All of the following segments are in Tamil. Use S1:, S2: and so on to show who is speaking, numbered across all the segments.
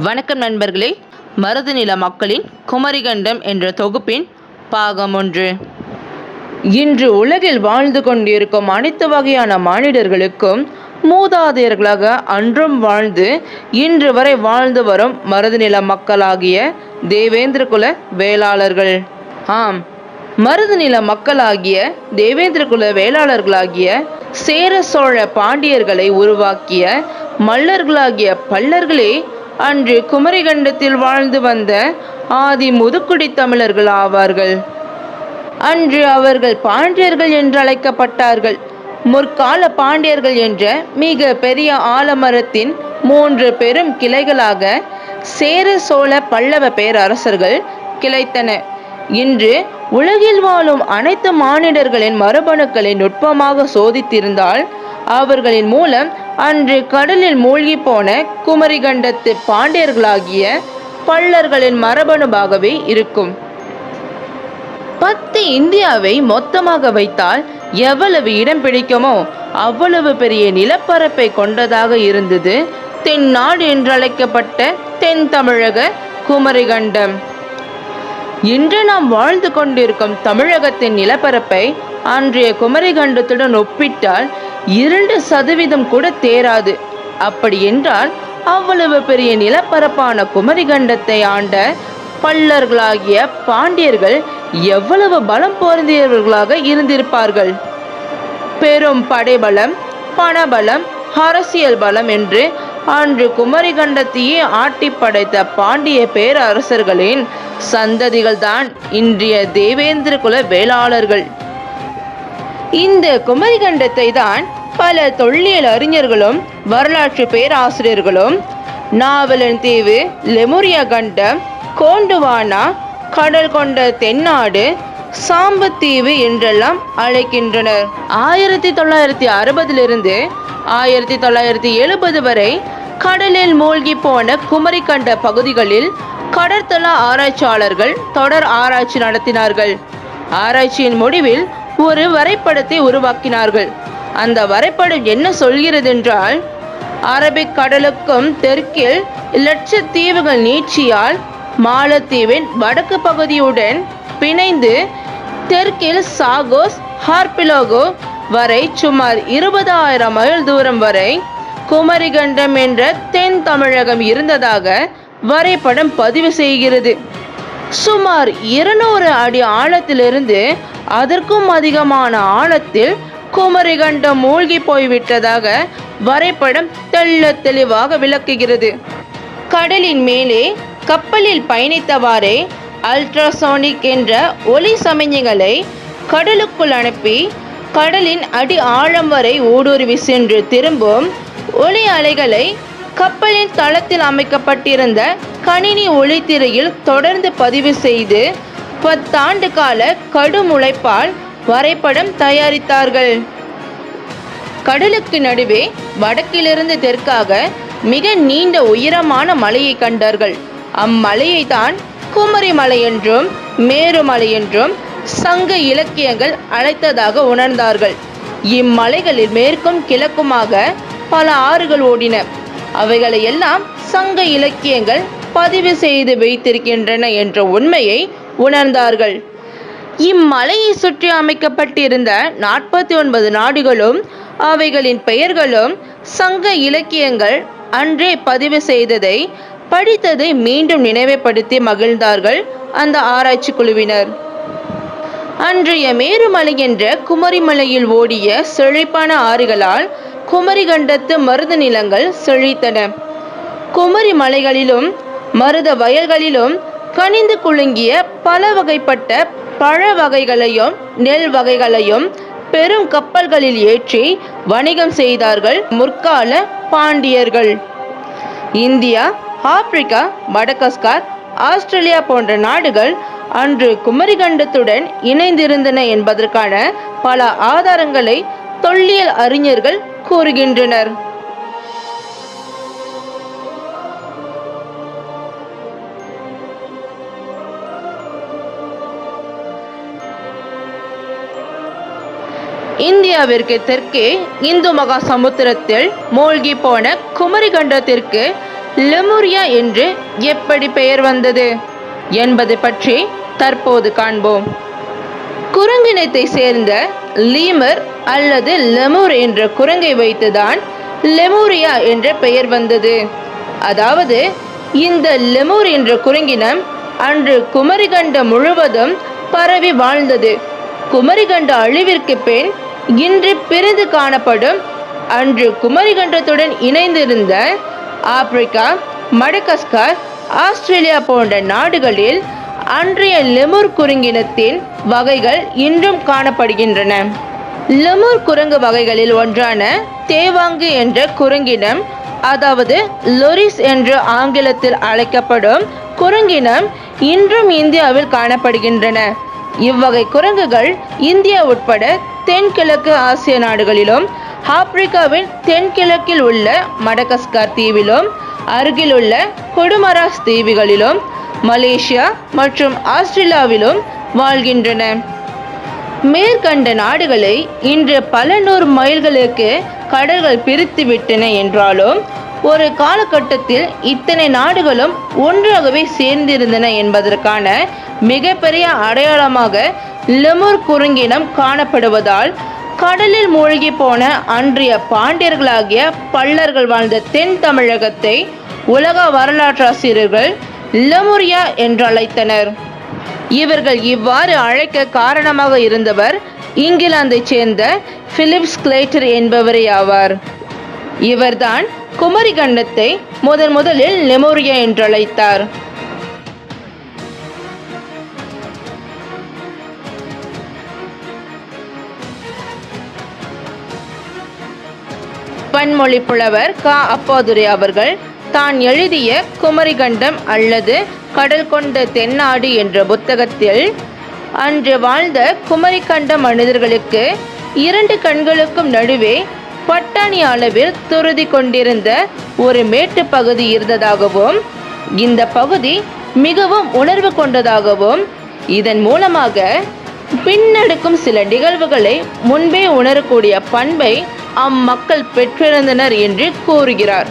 S1: வணக்கம் நண்பர்களே. மருதநில மக்களின் குமரிகண்டம் என்ற தொகுப்பின் பாகம் 1. இன்று உலகில் வாழ்ந்து கொண்டிருக்கும் அனைத்து வகையான மானிடர்களுக்கும் மூதாதையர்களாக அன்றும் வாழ்ந்து இன்று வரை வாழ்ந்து வரும் மருதநில மக்களாகிய தேவேந்திர குல வேளாளர்கள். ஆம், மருதநில மக்களாகிய தேவேந்திர குல வேளாளர்களாகிய சேர சோழ பாண்டியர்களை உருவாக்கிய மல்லர்களாகிய பல்லர்களே அன்று குமரிகண்டத்தில் வாழ்ந்து வந்த ஆதி முதுக்குடி தமிழர்கள் ஆவார்கள். அன்று அவர்கள் பாண்டியர்கள் என்று அழைக்கப்பட்டார்கள். முற்கால பாண்டியர்கள் என்ற மிக பெரிய ஆலமரத்தின் 3 பெரும் கிளைகளாக சேர சோழ பல்லவ பேரரசர்கள் கிளைத்தன. இன்று உலகில் வாழும் அனைத்து மானிடர்களின் மரபணுக்களை நுட்பமாக சோதித்திருந்தால் அவர்களின் மூலம் அன்று கடலில் மூழ்கி போன குமரிகண்டத்து பாண்டியர்களாகிய பல்லர்களின் மரபணுவாகவே இருக்கும். 10 இந்தியாவை மொத்தமாக வைத்தால் எவ்வளவு இடம் பிடிக்குமோ அவ்வளவு பெரிய நிலப்பரப்பை கொண்டதாக இருந்தது தென்னாடு என்றழைக்கப்பட்ட தென் தமிழக குமரிகண்டம். இன்று நாம் வாழ்ந்து கொண்டிருக்கும் தமிழகத்தின் நிலப்பரப்பை அன்றைய குமரிகண்டத்துடன் ஒப்பிட்டால் 2% கூட தேராது. அப்படி என்றால் அவ்வளவு பெரிய நிலப்பரப்பான குமரிகண்டத்தை ஆண்ட பல்லர்களாகிய பாண்டியர்கள் எவ்வளவு பலம் பொருந்தியவர்களாக இருந்திருப்பார்கள். பெரும் படைபலம், பணபலம், அரசியல் பலம் என்று அன்று குமரிகண்டத்தையே ஆட்டி படைத்த பாண்டிய பேரரசர்களின் சந்ததிகள்தான் இன்றைய தேவேந்திர குல வேளாளர்கள். இந்த குமரிகண்டத்தை தான் பல தொல்லியல் அறிஞர்களும் வரலாற்று பேராசிரியர்களும் நாவலன் தீவு, லெமுரியா கண்டம், கோண்டுவானா, கடல் கொண்ட தென்னாடு, சாம்பத்தீவு என்றெல்லாம் அழைக்கின்றனர். 1960 1970 வரை கடலில் மூழ்கி போன குமரிகண்ட பகுதிகளில் கடற்தள ஆராய்ச்சியாளர்கள் தொடர் ஆராய்ச்சி நடத்தினார்கள். ஆராய்ச்சியின் முடிவில் ஒரு வரைபடத்தை உருவாக்கினார்கள். அந்த வரைபடம் என்ன சொல்கிறது என்றால், அரபிக் கடலுக்கும் தெற்கில் லட்சத்தீவுகள் நீட்சியால் மாலத்தீவின் வடக்கு பகுதியுடன் பிணைந்து தெற்கில் சாகோஸ் ஆர்கிபெலாகோ வரை சுமார் 20,000 மைல் தூரம் வரை குமரிகண்டம் என்ற தென் தமிழகம் இருந்ததாக வரைபடம் பதிவு செய்கிறது. சுமார் 200 அடி ஆழத்திலிருந்து அதற்கும் அதிகமான ஆழத்தில் குமரிகண்டம் மூழ்கி போய்விட்டதாக வரைபடம் தெள்ள தெளிவாக விளக்குகிறது. கடலின் மேலே கப்பலில் பயணித்தவாறே அல்ட்ராசோனிக் என்ற ஒலி சமிஞ்ஞைகளை கடலுக்குள் அனுப்பி கடலின் அடி ஆழம் வரை ஊடுருவி சென்று திரும்பும் ஒலி அலைகளை கப்பலின் தளத்தில் அமைக்கப்பட்டிருந்த கணினி ஒளித்திரையில் தொடர்ந்து பதிவு செய்து 10 ஆண்டு கால கடும் உழைப்பால் வரைபடம் தயாரித்தார்கள். கடலுக்கு நடுவே வடக்கிலிருந்து தெற்காக மிக நீண்ட உயரமான மலையை கண்டார்கள். அம்மலையை தான் குமரி மலை என்றும் மேருமலை என்றும் சங்க இலக்கியங்கள் அழைத்ததாக உணர்ந்தார்கள். இம்மலைகளில் மேற்கும் கிழக்குமாக பல ஆறுகள் ஓடின. அவைகளை எல்லாம் சங்க இலக்கியங்கள் பதிவு செய்து வைத்திருக்கின்றன என்ற உண்மையை உணர்ந்தார்கள். இம்மலையை சுற்றி அமைக்கப்பட்டிருந்த 49 நாடுகளும் அவைகளின் பெயர்களும் சங்க இலக்கியங்கள் அன்றே பதிவு செய்ததை படித்ததை மீண்டும் நினைவுபடுத்தி மகிழ்ந்தார்கள் அந்த ஆராய்ச்சி குழுவினர். அன்றைய மேருமலை என்ற குமரிமலையில் ஓடிய செழிப்பான ஆறுகளால் குமரிகண்டத்து மருத நிலங்கள் செழித்தன. குமரி மலைகளிலும் மருத வயல்களிலும் கனிந்து குலுங்கிய பல வகைப்பட்ட பழ வகைகளையும் நெல் வகைகளையும் பெரும் கப்பல்களில் ஏற்றி வணிகம் செய்தார்கள் முற்கால பாண்டியர்கள். இந்தியா, ஆப்பிரிக்கா, மடகாஸ்கர், ஆஸ்திரேலியா போன்ற நாடுகள் அன்று குமரிகண்டத்துடன் இணைந்திருந்தன என்பதற்கான பல ஆதாரங்களை தொல்லியல் அறிஞர்கள் கூறுகின்றனர். இந்தியாவிற்கு தெற்கே இந்து மகா சமுத்திரத்தில் மூழ்கி போன குமரிகண்டத்திற்கு லெமுரியா என்று எப்படி பெயர் வந்தது என்பது பற்றி தற்போது காண்போம். குரங்கினத்தை சேர்ந்த லீமர் அல்லது லெமுர் என்ற குரங்கை வைத்துதான் லெமுரியா என்ற பெயர் வந்தது. அதாவது இந்த லெமுர் என்ற குரங்கினம் அன்று குமரிகண்டம் முழுவதும் பரவி வாழ்ந்தது. குமரிகண்ட அழிவிற்கு பின் இன்று பிரிந்து காணப்படும் அன்று குமரிகண்டத்துடன் இணைந்திருந்த ஆப்பிரிக்கா, மடகாஸ்கர், ஆஸ்திரேலியா போன்ற நாடுகளில் அன்றைய லெமுர் குரங்கினத்தின் வகைகள் இன்றும் காணப்படுகின்றன. லெமுர் குரங்கு வகைகளில் ஒன்றான தேவாங்கு என்ற குரங்கினம், அதாவது லொரிஸ் என்று ஆங்கிலத்தில் அழைக்கப்படும் குரங்கினம் இன்றும் இந்தியாவில் காணப்படுகின்றன. இவ்வகை குரங்குகள் இந்தியா உட்பட தென்கிழக்கு ஆசிய நாடுகளிலும், ஆப்பிரிக்காவின் தென்கிழக்கில் உள்ள மடகாஸ்கர் தீவிலும், அருகிலுள்ள கொடுமராஸ் தீவுகளிலும், மலேசியா மற்றும் ஆஸ்திரேலியாவிலும் வாழ்கின்றன. மேற்கண்ட நாடுகளை இன்று பல நூறு மைல்களுக்கு கடல்கள் பிரித்து விட்டன என்றாலும் ஒரு காலகட்டத்தில் இத்தனை நாடுகளும் ஒன்றாகவே சேர்ந்திருந்தன என்பதற்கான மிகப்பெரிய அடையாளமாக லெமுர் குரங்கினம் காணப்படுவதால் கடலில் மூழ்கி போன அன்றைய பாண்டியர்களாகிய பல்லர்கள் வாழ்ந்த தென் தமிழகத்தை உலக வரலாற்றாசிரியர்கள் லெமுரியா என்று அழைத்தனர். இவர்கள் இவ்வாறு அழைக்க காரணமாக இருந்தவர் இங்கிலாந்தைச் சேர்ந்த பிலிப் ஸ்லேட்டர் என்பவரே ஆவார். இவர்தான் குமரிகண்டத்தை முதலில் லெமுரியா என்று அழைத்தார். பன்மொழி புலவர் க. அப்பாதுரை அவர்கள் தான் எழுதிய குமரிகண்டம் அல்லது கடல் கொண்ட தென்னாடு என்ற புத்தகத்தில் அன்று வாழ்ந்த குமரிக்கண்ட மனிதர்களுக்கு 2 கண்களுக்கும் நடுவே பட்டாணி அளவில் துருதி கொண்டிருந்த ஒரு மேட்டு பகுதி இருந்ததாகவும், இந்த பகுதி மிகவும் உணர்வு கொண்டதாகவும், இதன் மூலமாக பின்னெடுக்கும் சில நிகழ்வுகளை முன்பே உணரக்கூடிய பண்பை அம்மக்கள் பெற்றிருந்தனர் என்று கூறுகிறார்.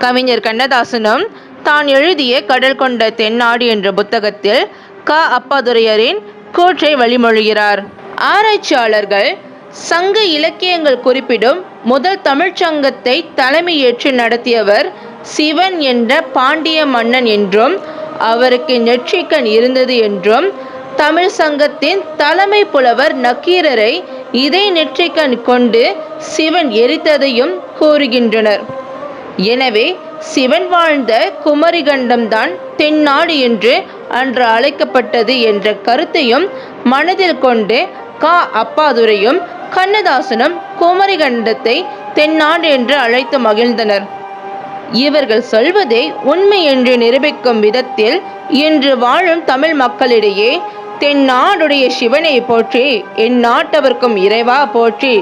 S1: கவிஞர் கண்ணதாசனும் தான் எழுதிய கடல் கொண்ட தென்னாடு என்ற புத்தகத்தில் க. அப்பாதுரையரின் கூற்றை வழிமொழிகிறார். ஆராய்ச்சியாளர்கள் சங்க இலக்கியங்கள் குறிப்பிடும் முதல் தமிழ்ச்சங்கத்தை தலைமையேற்று நடத்தியவர் சிவன் என்ற பாண்டிய மன்னன் என்றும், அவருக்கு நெற்றிக்கண் இருந்தது என்றும், தமிழ் சங்கத்தின் தலைமை புலவர் நக்கீரரை இதே நெற்றிக்கண் கொண்டு சிவன் எரித்ததையும் கூறுகின்றனர். எனவே சிவன் வாழ்ந்த குமரிகண்டம்தான் தென்னாடு என்று அன்று அழைக்கப்பட்டது என்ற கருத்தையும் மனதில் கொண்டு க. அப்பாதுரையும் கண்ணதாசனும் குமரிகண்டத்தை தென்னாடு என்று அழைத்து மகிழ்ந்தனர். இவர்கள் சொல்வதை உண்மை என்று நிரூபிக்கும் விதத்தில் இன்று வாழும் தமிழ் மக்களிடையே தென்னாடுடைய சிவனை போற்றி, எந்நாட்டவர்க்கும் இறைவா போற்றி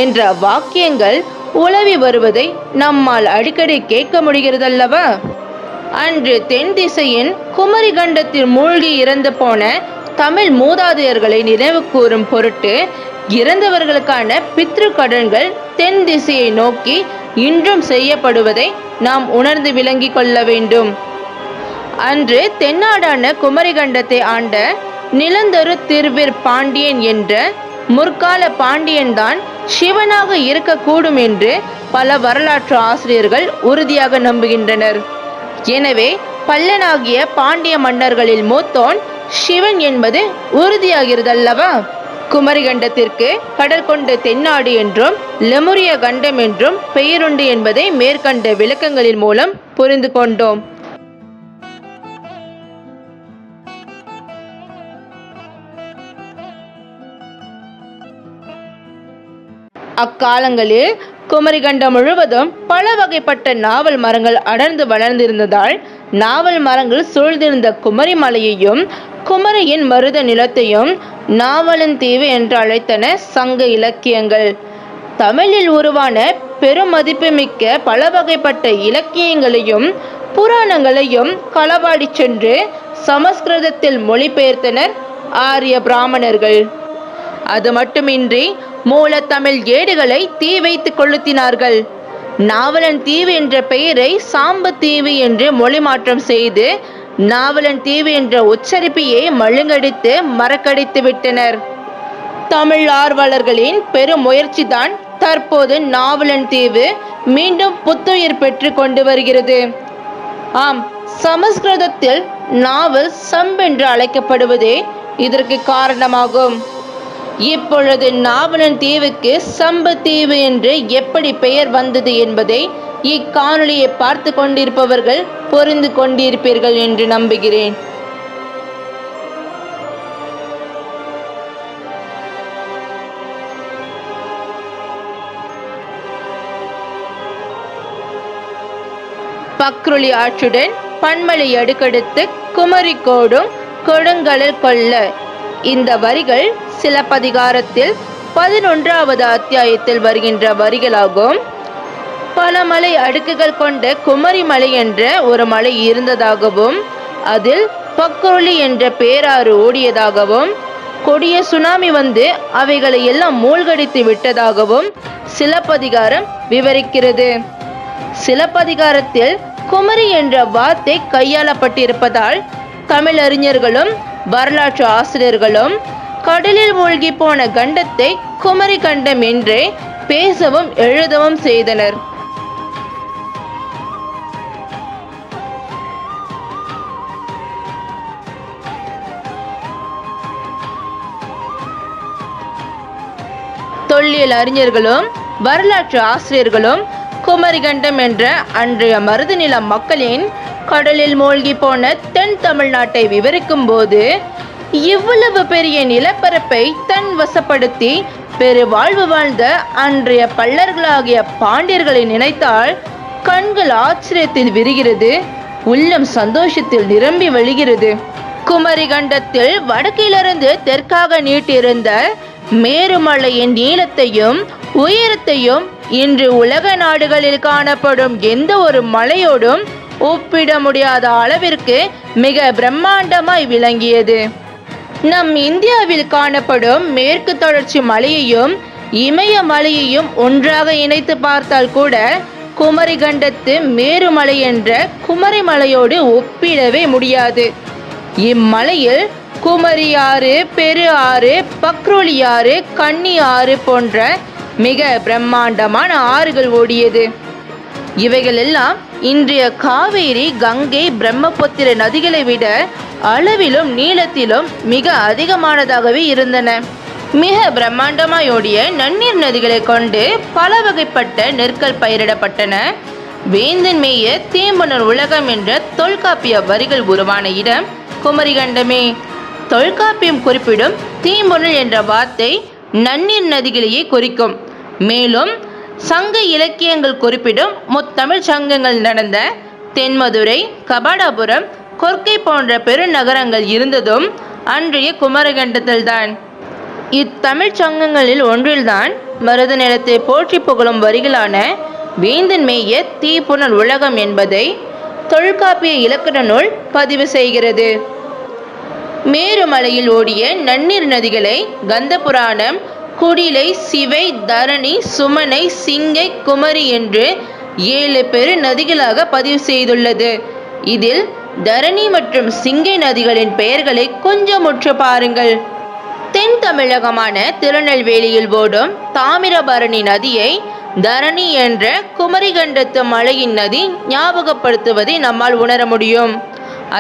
S1: என்ற வாக்கியங்கள் உலவி வருவதை நம்மால் அடிக்கடி கேட்க முடிகிறதல்லவா? அன்று தென் திசையின் குமரிகண்டத்தில் மூழ்கி இறந்து போன தமிழ் மூதாதையர்களை நினைவு கூறும் பொருட்டு இறந்தவர்களுக்கான பித்ரு கடன்கள் தென் திசையை நோக்கி இன்றும் செய்யப்படுவதை நாம் உணர்ந்து விளங்கி கொள்ள வேண்டும். அன்று தென்னாடான குமரிகண்டத்தை ஆண்ட நிலந்தரு திருவிற் பாண்டியன் என்ற முற்கால பாண்டியன்தான் சிவனாக இருக்கக்கூடும் என்று பல வரலாற்று ஆசிரியர்கள் உறுதியாக நம்புகின்றனர். எனவே பல்லனாகிய பாண்டிய மன்னர்களில் மூத்தோன் சிவன் என்பது உறுதியாகிறதல்லவா? குமரிகண்டத்திற்கு கடல் கொண்ட தென்னாடு என்றும் லெமுரிய கண்டம் என்றும் பெயருண்டு என்பதை மேற்கண்ட விளக்கங்களின் மூலம் புரிந்து கொண்டோம். அக்காலங்களில் குமரிகண்டம் முழுவதும் பல வகைப்பட்ட நாவல் மரங்கள் அடர்ந்து வளர்ந்திருந்ததால் நாவல் மரங்கள் சூழ்ந்திருந்த குமரி மலையையும் குமரியின் மருத நிலத்தையும் நாவலந்தீவு என்று அழைத்தன சங்க இலக்கியங்கள். தமிழில் உருவான பெருமதிப்புமிக்க பல வகைப்பட்ட இலக்கியங்களையும் புராணங்களையும் களவாடி சென்று சமஸ்கிருதத்தில் மொழிபெயர்த்தனர் ஆரிய பிராமணர்கள். அது மட்டுமின்றி மூலத்தமிழ் ஏடுகளை தீ வைத்து கொளுத்தினார்கள். நாவலன் தீவு என்ற பெயரை சாம்பத்தீவு என்று மொழி மாற்றம் செய்து நாவலன் தீவு என்ற உச்சரிப்பையே மழுங்கடித்து மறக்கடித்து விட்டனர். தமிழ் ஆர்வலர்களின் பெரும் முயற்சிதான் தற்போது நாவலன் தீவு மீண்டும் புத்துயிர் பெற்று கொண்டு வருகிறது. ஆம், சமஸ்கிருதத்தில் நாவல் சம்பென்று அழைக்கப்படுவதே இதற்கு காரணமாகும். இப்பொழுது நாவலன் தீவுக்கு சம்பத்தீவு என்று எப்படி பெயர் வந்தது என்பதை இக்காணொலியை பார்த்து கொண்டிருப்பவர்கள் புரிந்து கொண்டிருப்பீர்கள் என்று நம்புகிறேன். பக்ருளி ஆற்றுடன் பன்மலை அடுக்கடுத்து குமரி கோடும் கொடுங்கடல் கொள்ள இந்த வரிகள் சிலப்பதிகாரத்தில் 11வது அத்தியாயத்தில் வருகின்ற வரிகளாகும். பல மலை அடுக்குகள் கொண்ட குமரி மலை என்ற ஒரு மலை இருந்ததாகவும் அதில் பக்ருளி என்ற பேராறு ஓடியதாகவும் கொடிய சுனாமி வந்து அவைகளை எல்லாம் மூழ்கடித்து விட்டதாகவும் சிலப்பதிகாரம் விவரிக்கிறது. சிலப்பதிகாரத்தில் குமரி என்ற வார்த்தை கையாளப்பட்டிருப்பதால் தமிழறிஞர்களும் வரலாற்று ஆசிரியர்களும் கடலில் மூழ்கி போன கண்டத்தை குமரி கண்டம் என்றே பேசவும் எழுதவும் செய்தனர். தொல்லியல் அறிஞர்களும் வரலாற்று ஆசிரியர்களும் குமரிகண்டம் என்ற அன்றைய மருதநில மக்களின் கடலில் மூழ்கி போன தென் தமிழ்நாட்டை விவரிக்கும் போது இவ்வளவு பெரிய நிலப்பரப்பை தன் வசப்படுத்தி பெரு வாழ்வு வாழ்ந்த அன்றைய பல்லர்களாகிய பாண்டியர்களை நினைத்தால் கண்கள் ஆச்சரியத்தில் விரிகிறது, உள்ளம் சந்தோஷத்தில் நிரம்பி வழிகிறது. குமரிகண்டத்தில் வடக்கிலிருந்து தெற்காக நீட்டிருந்த மேருமலையின் நீளத்தையும் உயரத்தையும் இன்று உலக நாடுகளில் காணப்படும் எந்த ஒரு மலையோடும் ஒப்பிட முடியாத அளவிற்கு மிக பிரம்மாண்டமாய் விளங்கியது. நம் இந்தியாவில் காணப்படும் மேற்கு தொடர்ச்சி மலையையும் இமயமலையையும் ஒன்றாக இணைத்து பார்த்தால் கூட குமரிகண்டத்து மேருமலை என்ற குமரிமலையோடு ஒப்பிடவே முடியாது. இம்மலையில் குமரி ஆறு, பெரு ஆறு, பக்ருளி ஆறு, கன்னி ஆறு போன்ற மிக பிரம்மாண்டமான ஆறுகள் ஓடியது. இவைகள் எல்லாம் இன்றைய காவேரி, கங்கை, பிரம்மபுத்திர நதிகளை விட அளவிலும் நீளத்திலும் மிக அதிகமானதாகவே இருந்தன. மிக பிரம்மாண்டமாய் ஓடிய நன்னீர் நதிகளை கொண்டு பல வகைப்பட்ட நெற்கள் பயிரிடப்பட்டன. வேந்தன் மேய தீம்புணர் உலகம் என்ற தொல்காப்பிய வரிகள் உருவான இடம் குமரிகண்டமே. தொல்காப்பியம் குறிப்பிடும் தீம்புணல் என்ற வார்த்தை நன்னீர் நதிகளையே குறிக்கும். மேலும் சங்க இலக்கியங்கள் குறிப்பிடும் முத்தமிழ் சங்கங்கள் நடந்த தென்மதுரை, கபாடாபுரம், கொர்க்கை போன்ற பெருநகரங்கள் இருந்ததும் அன்றைய குமரிகண்டத்தில்தான். இத்தமிழ் சங்கங்களில் ஒன்றில்தான் மருத நிலத்தை போற்றி புகழும் வரிகளான வேந்தன் மேய தீப்புணல் உலகம் என்பதை தொல்காப்பிய இலக்கண நூல் பதிவு செய்கிறது. மேருமலையில் ஓடிய நன்னீர் நதிகளை கந்த புராணம் குடிலை, சிவை, தரணி, சுமனை, சிங்கை, குமரி என்று 7 பெரு நதிகளாக பதிவு செய்துள்ளது. இதில் தரணி மற்றும் சிங்கை நதிகளின் பெயர்களை கொஞ்சம் உற்று பாருங்கள். தென் தமிழகமான திருநெல்வேலியில் ஓடும் தாமிரபரணி நதியை தரணி என்ற குமரிகண்டத்து மலையின் நதி ஞாபகப்படுத்துவதை நம்மால் உணர முடியும்.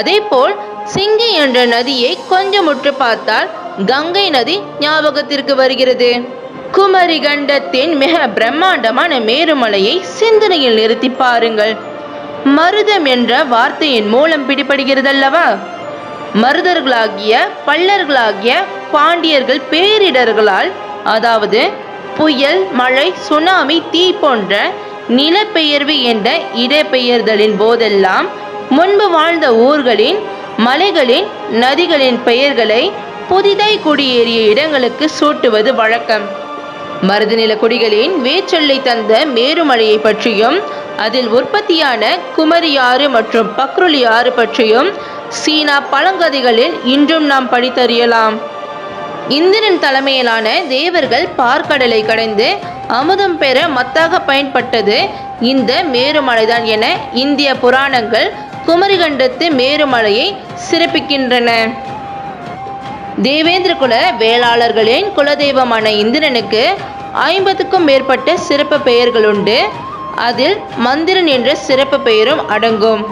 S1: அதேபோல் சிங்கை என்ற நதியை கொஞ்சம் உற்று பார்த்தால் கங்கை நதி ஞாபகத்திற்கு வருகிறது. குமரிகண்டத்தின் மிக பிரம்மாண்டமான மேருமலையை சிந்தனையில் நிறுத்தி பாருங்கள். மருதம் என்ற வார்த்தையின் மூலம் பிடிபடுகிறதல்லவா? மருதர்களாகிய பல்லர்களாகிய பாண்டியர்கள் பேரிடர்களால், அதாவது புயல், மழை, சுனாமி, தீ போன்ற நிலப்பெயர்வு என்ற இடப்பெயர்தலின் போதெல்லாம் முன்பு வாழ்ந்த ஊர்களின், மலைகளின், நதிகளின் பெயர்களை புதிதாய் குடியேறிய இடங்களுக்கு சூட்டுவது வழக்கம். மருதநில குடிகளின் வேச்சொல்லை தந்த மேருமலையை பற்றியும் அதில் உற்பத்தியான குமரி ஆறு மற்றும் பக்ருளி ஆறு பற்றியும் சீனா பழங்கதைகளில் இன்றும் நாம் படித்தறியலாம். இந்திரன் தலைமையிலான தேவர்கள் பார்க்கடலை கடைந்து அமுதம் பெற மத்தாக பயன்பட்டது இந்த மேருமலைதான் என இந்திய புராணங்கள் குமரிகண்டத்து மேருமலையை சிறப்பிக்கின்றன. தேவேந்திர குல வேளாளர்களின் குலதெய்வமான இந்திரனுக்கு 50க்கும் மேற்பட்ட சிறப்பு பெயர்கள் உண்டு. அதில் மந்திரன் என்ற சிறப்பு பெயரும் அடங்கும்.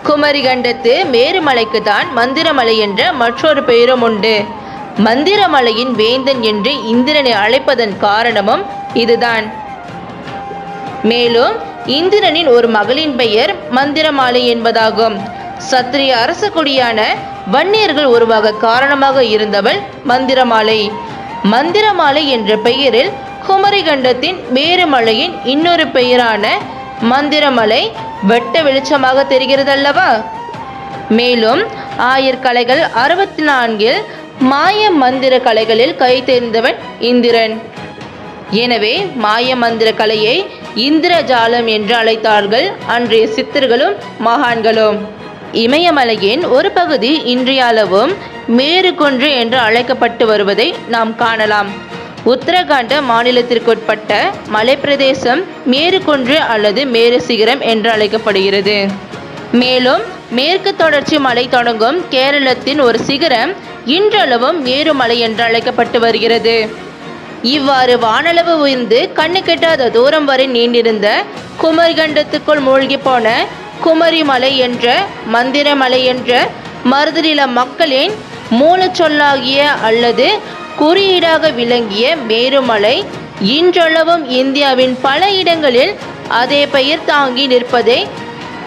S1: குமரிகண்டத்து மேருமலைக்கு தான் மந்திரமலை என்ற மற்றொரு பெயரும் உண்டு. மந்திரமலையின் வேந்தன் என்று இந்திரனை அழைப்பதன் காரணமும் இதுதான். மேலும் இந்திரனின் ஒரு மகளின் பெயர் மந்திரமாலை என்பதாகும். சத்திரிய அரச குடியான வன்னியர்கள் உருவாக காரணமாக இருந்தவள் மந்திரமாலை. மந்திரமாலை என்ற பெயரில் குமரிகண்டத்தின் மேருமலையின் இன்னொரு பெயரான மந்திரமலை வெட்ட வெளிச்சமாக தெரிகிறதல்லவா. மேலும் ஆயர்கலைகள் 64 மாய மந்திர கலைகளில் கை தேர்ந்தவன் இந்திரன். எனவே மாய மந்திர கலையை இந்திரஜாலம் என்று அழைத்தார்கள் அன்றைய சித்தர்களும் மகான்களும். இமயமலையின் ஒரு பகுதி இன்றையளவும் மேருகுன்று என்று அழைக்கப்பட்டு வருவதை நாம் காணலாம். உத்தரகாண்ட மாநிலத்திற்குட்பட்ட மலைப்பிரதேசம் மேருகுன்று அல்லது மேரு சிகரம் என்று அழைக்கப்படுகிறது. மேலும் மேற்கு தொடர்ச்சி மலை தொடங்கும் கேரளத்தின் ஒரு சிகரம் இன்றளவும் மேருமலை என்று அழைக்கப்பட்டு வருகிறது. இவ்வாறு வானளவு உயர்ந்து கண்ணு கெட்டாத தூரம் வரை நீண்டிருந்த குமரிகண்டத்துக்குள் மூழ்கி போன குமரிமலை என்ற மந்திரமலை என்ற மருதநில மக்களின் மூலச்சொல்லாகிய அல்லது குறியீடாக விளங்கிய மேருமலை இன்றளவும் இந்தியாவின் பல இடங்களில் அதே பெயர் தாங்கி நிற்பதை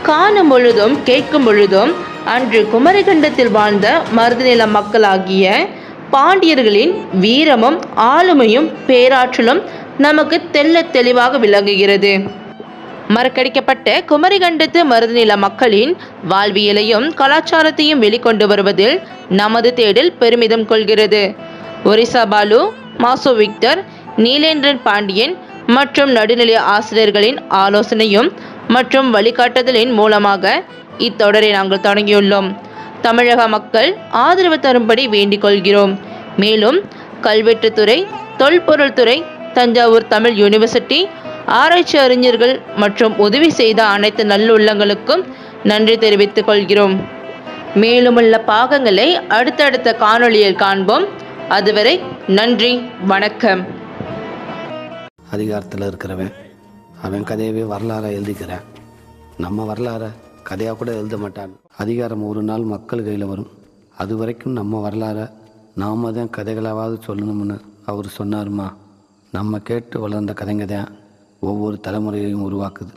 S1: காணும் பொழுதும் கேட்கும் பொழுதும் அன்று குமரிகண்டத்தில் வாழ்ந்த மருதநில மக்களாகிய பாண்டியர்களின் வீரமும் ஆளுமையும் பேராற்றலும் நமக்கு தெள்ளத் தெளிவாக விளங்குகிறது. மறக்கடிக்கப்பட்ட குமரிகண்டத்து மருதநில மக்களின் வாழ்வியலையும் கலாச்சாரத்தையும் வெளிக்கொண்டு வருவதில் நமது தேடல் பெருமிதம் கொள்கிறது. ஒரிசா பாலு, மாசோ விக்டர், நீலேந்திரன் பாண்டியன் மற்றும் நடுநிலை ஆசிரியர்களின் ஆலோசனையும் மற்றும் வழிகாட்டுதலின் மூலமாக இத்தொடரை நாங்கள் தொடங்கியுள்ளோம். தமிழக மக்கள் ஆதரவு தரும்படி வேண்டிக் கொள்கிறோம். மேலும் கல்வெட்டுத்துறை, தொல்பொருள் துறை, தஞ்சாவூர் தமிழ் யூனிவர்சிட்டி, ஆராய்ச்சி அறிஞர்கள் மற்றும் உதவி செய்த அனைத்து நல்லுள்ளங்களுக்கும் நன்றி தெரிவித்துக் கொள்கிறோம். மேலுமுள்ள பாகங்களை அடுத்தடுத்த காணொளியில் காண்போம். அதுவரை நன்றி, வணக்கம்.
S2: அதிகாரத்தில் இருக்கிறவன் அவன் கதையவே வரலாறாக எழுதிக்கிறான். நம்ம வரலாறை கதையாக கூட எழுத மாட்டான். அதிகாரம் ஒரு நாள் மக்கள் கையில் வரும். அது வரைக்கும் நம்ம வரலாறை நாம தான் கதைகளாவது சொல்லணும்னு அவர் சொன்னாருமா. நம்ம கேட்டு வளர்ந்த கதைங்க தான் ஒவ்வொரு தலைமுறையையும் உருவாக்குது.